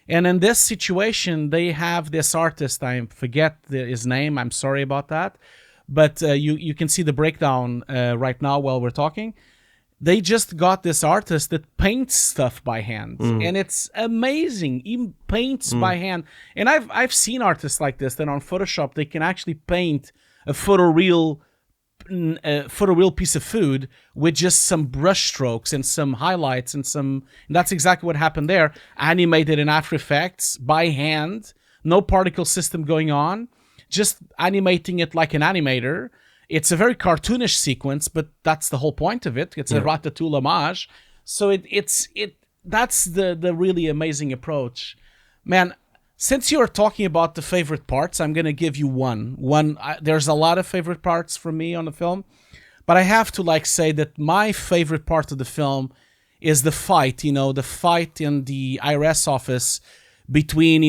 And in this situation, they have this artist. I forget his name. I'm sorry about that. But you can see the breakdown right now while we're talking. They just got this artist that paints stuff by hand, and it's amazing. He paints by hand, and I've seen artists like this that on Photoshop they can actually paint a photoreal piece of food with just some brush strokes and some highlights and that's exactly what happened there. Animated in After Effects by hand, no particle system going on, just animating it like an animator. It's a very cartoonish sequence, but that's the whole point of it. It's a Ratatouille homage. So that's the really amazing approach. Man, since you're talking about the favorite parts, I'm going to give you one. There's a lot of favorite parts for me on the film, but I have to say that my favorite part of the film is the fight, the fight in the IRS office between,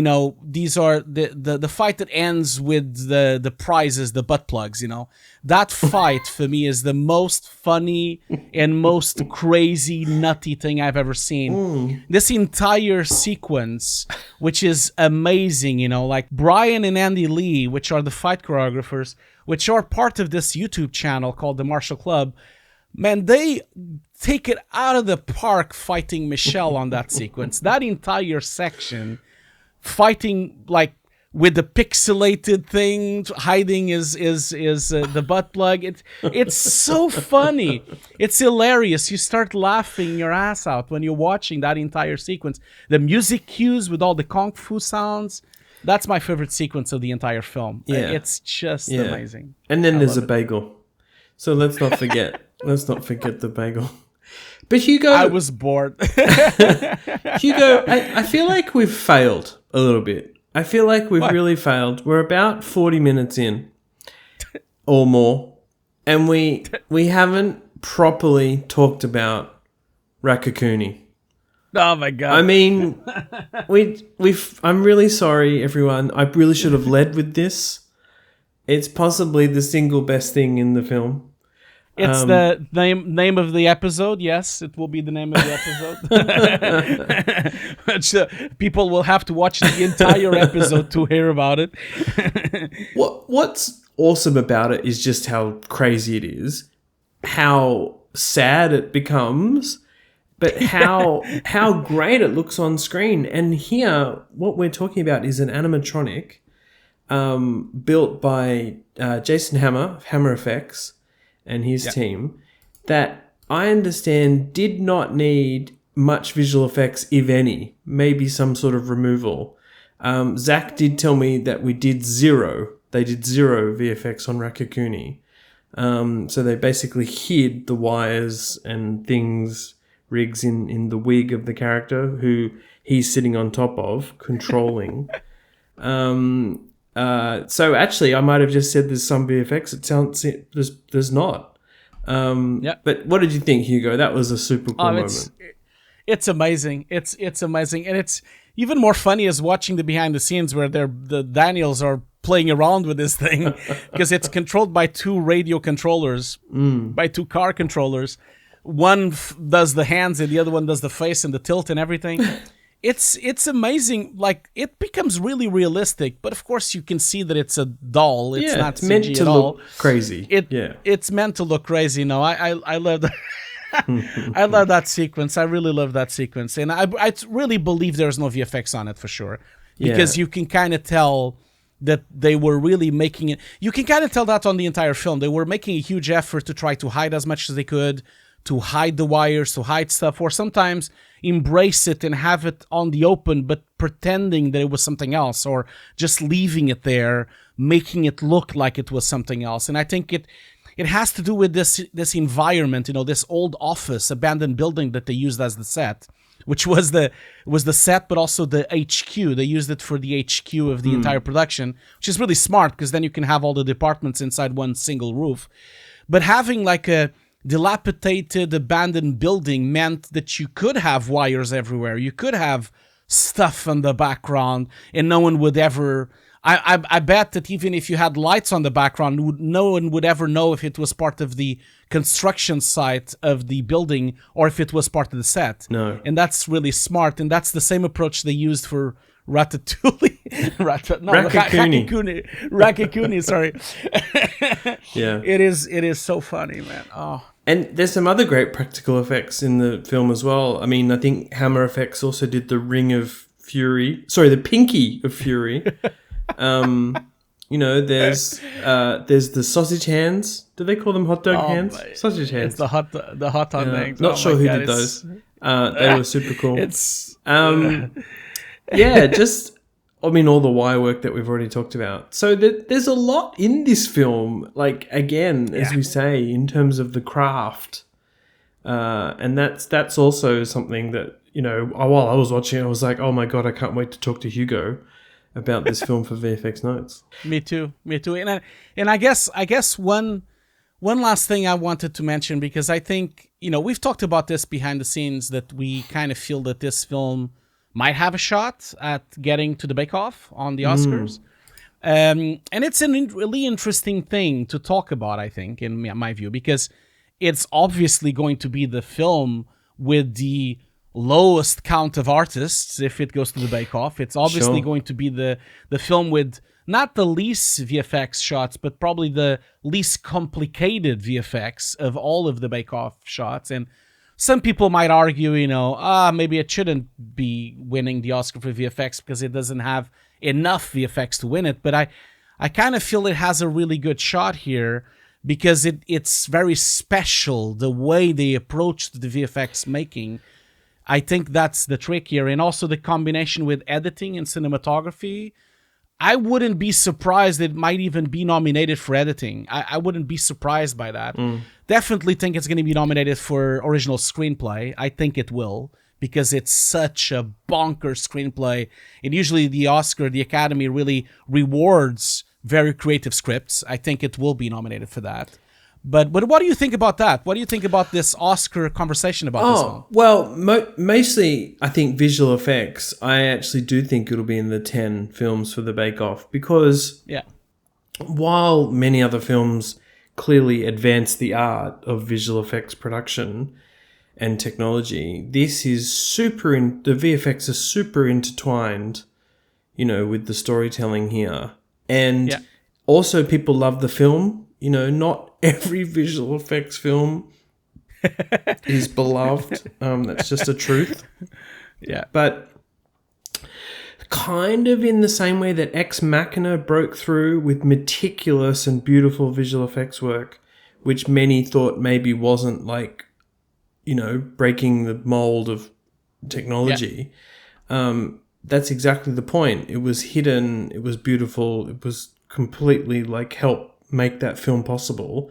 these are the fight that ends with the prizes, the butt plugs, that fight for me is the most funny and most crazy nutty thing I've ever seen. This entire sequence, which is amazing, like Brian and Andy Lee, which are the fight choreographers, which are part of this YouTube channel called the Martial Club. Man, they take it out of the park fighting Michelle on that sequence. That entire section, fighting like with the pixelated thing, hiding is the butt plug. It's so funny. It's hilarious. You start laughing your ass out when you're watching that entire sequence. The music cues with all the kung fu sounds. That's my favorite sequence of the entire film. Yeah. It's just amazing. And then there's a bagel. So let's not forget. Let's not forget the bagel. But Hugo... I was bored. Hugo, I feel like we've failed a little bit. I feel like we've really failed. We're about 40 minutes in or more. And we haven't properly talked about Raccacoonie. Oh my God. I mean, I'm really sorry, everyone. I really should have led with this. It's possibly the single best thing in the film. It's the name of the episode. Yes, it will be the name of the episode. Which, people will have to watch the entire episode to hear about it. What's awesome about it is just how crazy it is, how sad it becomes, but how great it looks on screen. And here, what we're talking about is an animatronic built by Jason Hammer of Hammer Effects and his team, that I understand did not need much visual effects, if any, maybe some sort of removal. Zach did tell me that they did zero VFX on Raccacoonie. So they basically hid the wires and rigs in the wig of the character who he's sitting on top of, controlling. So actually, I might have just said there's some VFX. It sounds there's not. But what did you think, Hugo? That was a super cool moment. It's amazing. It's amazing, and it's even more funny as watching the behind the scenes where the Daniels are playing around with this thing because it's controlled by two radio controllers, by two car controllers. One does the hands and the other one does the face and the tilt and everything. It's amazing. Like, it becomes really realistic, but of course you can see that it's a doll. It's not it's meant CG to at look all. crazy. It's meant to look crazy. No, I love that. I love that sequence. I really love that sequence, and I really believe there's no VFX on it for sure, because you can kind of tell that they were really making it. You can kind of tell that on the entire film. They were making a huge effort to try to hide as much as they could, to hide the wires, to hide stuff, or sometimes embrace it and have it on the open, but pretending that it was something else, or just leaving it there, making it look like it was something else. And I think it has to do with this environment, this old office, abandoned building that they used as the set, which was the set, but also the HQ. They used it for the HQ of the entire production, which is really smart because then you can have all the departments inside one single roof. But having like a dilapidated, abandoned building meant that you could have wires everywhere. You could have stuff in the background, and no one would ever. I bet that even if you had lights on the background, no one would ever know if it was part of the construction site of the building or if it was part of the set. No. And that's really smart. And that's the same approach they used for Ratatouille. Raccacoonie, sorry. Yeah. It is so funny, man. Oh. And there's some other great practical effects in the film as well. I mean, I think Hammer Effects also did the Ring of Fury. Sorry, the Pinky of Fury. There's the sausage hands. Do they call them hot dog hands? Sausage hands. It's the hot dog things. Not sure who did those. They were super cool. All the wire work that we've already talked about. So there's a lot in this film, like, again, as we say, in terms of the craft. And that's also something that, while I was watching it, I was like, oh my God, I can't wait to talk to Hugo about this film for VFX Notes. Me too. And I guess one last thing I wanted to mention, because I think, we've talked about this behind the scenes, that we kind of feel that this film might have a shot at getting to the bake-off on the Oscars. And it's a really interesting thing to talk about, I think, in my view, because it's obviously going to be the film with the lowest count of artists if it goes to the bake-off. It's obviously going to be the film with not the least VFX shots, but probably the least complicated VFX of all of the bake-off shots. And some people might argue, maybe it shouldn't be winning the Oscar for VFX because it doesn't have enough VFX to win it. But I kind of feel it has a really good shot here because it's very special, the way they approached the VFX making. I think that's the trick here. And also the combination with editing and cinematography. I wouldn't be surprised it might even be nominated for editing. I wouldn't be surprised by that. Definitely think it's going to be nominated for original screenplay. I think it will, because it's such a bonkers screenplay. And usually the Academy really rewards very creative scripts. I think it will be nominated for that. But what do you think about that? What do you think about this Oscar conversation about this one? Well, mostly I think visual effects. I actually do think it'll be in the 10 films for the Bake Off because while many other films clearly advance the art of visual effects production and technology, this is the VFX are super intertwined, with the storytelling here. And also people love the film. Not every visual effects film is beloved. That's just a truth. Yeah. But kind of in the same way that Ex Machina broke through with meticulous and beautiful visual effects work, which many thought maybe wasn't breaking the mold of technology. That's exactly the point. It was hidden. It was beautiful. It was completely help make that film possible.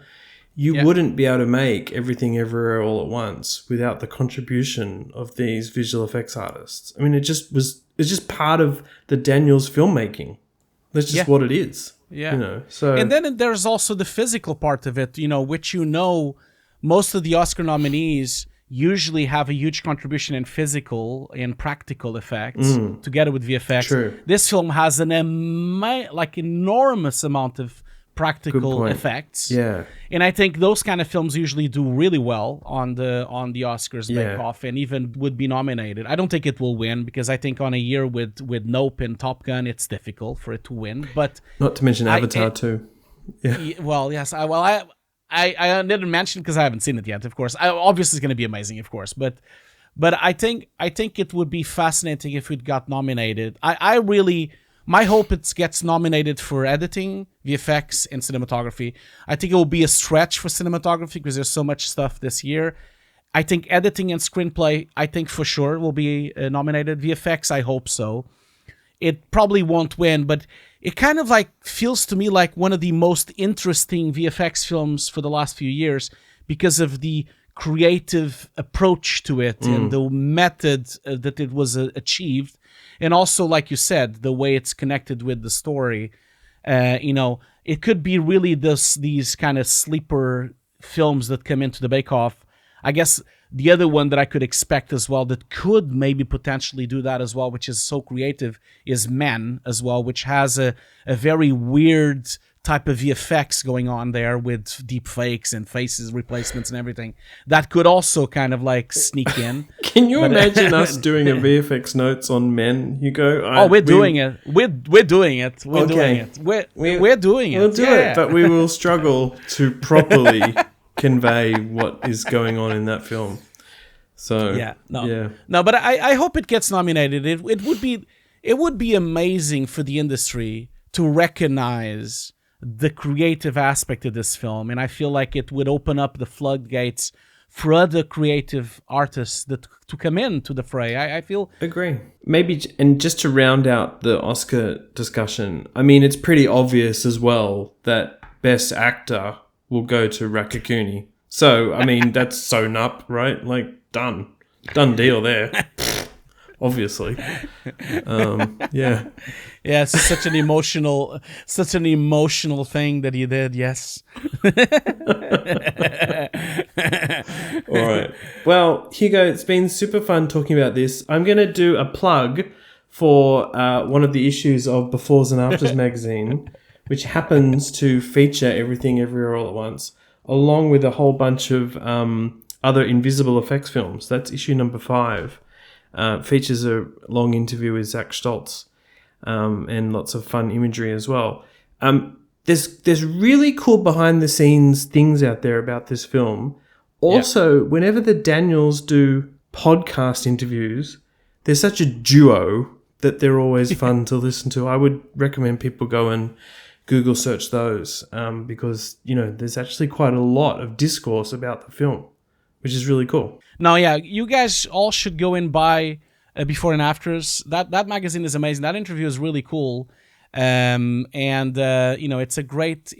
You wouldn't be able to make Everything Everywhere All at Once without the contribution of these visual effects artists. I mean, it's just part of the Daniels filmmaking. That's just what it is. Yeah. So and then there's also the physical part of it, which most of the Oscar nominees, usually have a huge contribution in physical and practical effects together with VFX. True. This film has an enormous amount of practical effects. Yeah. And I think those kind of films usually do really well on the Oscars Bake Off, and even would be nominated. I don't think it will win, because I think on a year with Nope and Top Gun, it's difficult for it to win. But not to mention Avatar too. Yeah. Well, yes. I didn't mention because I haven't seen it yet. Of course, obviously it's going to be amazing, of course. But I think it would be fascinating if it got nominated. My hope it gets nominated for editing, VFX, and cinematography. I think it will be a stretch for cinematography because there's so much stuff this year. I think editing and screenplay, I think for sure will be nominated. VFX, I hope so. It probably won't win, but it kind of like feels to me like one of the most interesting VFX films for the last few years because of the creative approach to it and the method that it was achieved. And also, like you said, the way it's connected with the story. It could be really these kind of sleeper films that come into the bake-off. I guess the other one that I could expect as well that could maybe potentially do that as well, which is so creative, is Men as well, which has a very weird type of VFX going on there with deep fakes and faces replacements and everything. That could also kind of like sneak in. Can you imagine us doing a VFX notes on Men, Hugo? We're doing it. We're doing it. We're doing it. We're doing it. We'll do it, but we will struggle to properly convey what is going on in that film. So no, but I hope it gets nominated. It would be amazing for the industry to recognize the creative aspect of this film, and I feel like it would open up the floodgates for other creative artists to come into the fray. I feel agree. Maybe, and just to round out the Oscar discussion, I mean, it's pretty obvious as well that Best Actor will go to Raccacoonie. So, I mean, that's sewn up, right? Like, done deal there. Obviously. Yeah, it's such an emotional thing that he did. Yes. All right. Well, Hugo, it's been super fun talking about this. I'm going to do a plug for one of the issues of Befores and Afters magazine, which happens to feature Everything Everywhere All at Once, along with a whole bunch of other invisible effects films. That's issue number 5. Features a long interview with Zak Stoltz and lots of fun imagery as well. There's really cool behind the scenes things out there about this film. Also, whenever the Daniels do podcast interviews, they're such a duo that they're always fun to listen to. I would recommend people go and Google search those because, there's actually quite a lot of discourse about the film, which is really cool. No, you guys all should go and buy Before and Afters. That magazine is amazing. That interview is really cool. It's a great.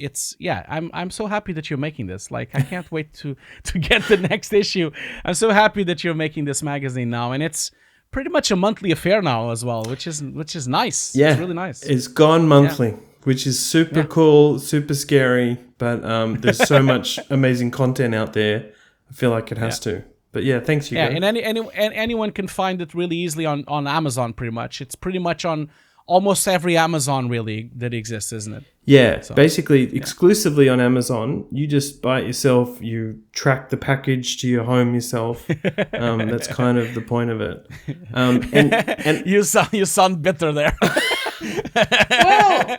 I'm so happy that you're making this. Like, I can't wait to get the next issue. I'm so happy that you're making this magazine now, and it's pretty much a monthly affair now as well, which is nice. Yeah, it's really nice. It's gone monthly, which is super cool, super scary. But there's so much amazing content out there. I feel like it has to. But thanks, Hugo. Yeah, and anyone can find it really easily on Amazon. Pretty much, it's pretty much on almost every Amazon really that exists, isn't it? Yeah, so, basically exclusively on Amazon. You just buy it yourself. You track the package to your home yourself. That's kind of the point of it. And you sound bitter there. Well,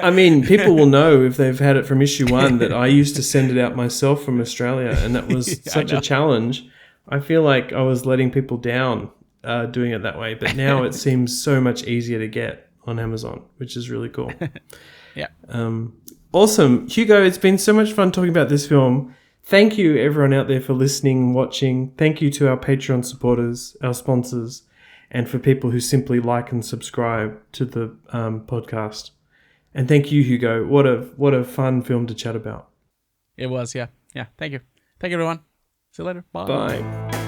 I mean, people will know if they've had it from issue 1 that I used to send it out myself from Australia, and that was such a challenge. I feel like I was letting people down doing it that way, but now it seems so much easier to get on Amazon, which is really cool. Yeah. Awesome. Hugo, it's been so much fun talking about this film. Thank you, everyone out there, for listening and watching. Thank you to our Patreon supporters, our sponsors, and for people who simply like and subscribe to the podcast. And thank you, Hugo. What a fun film to chat about. It was, yeah. Thank you. Thank you, everyone. See you later. Bye. Bye.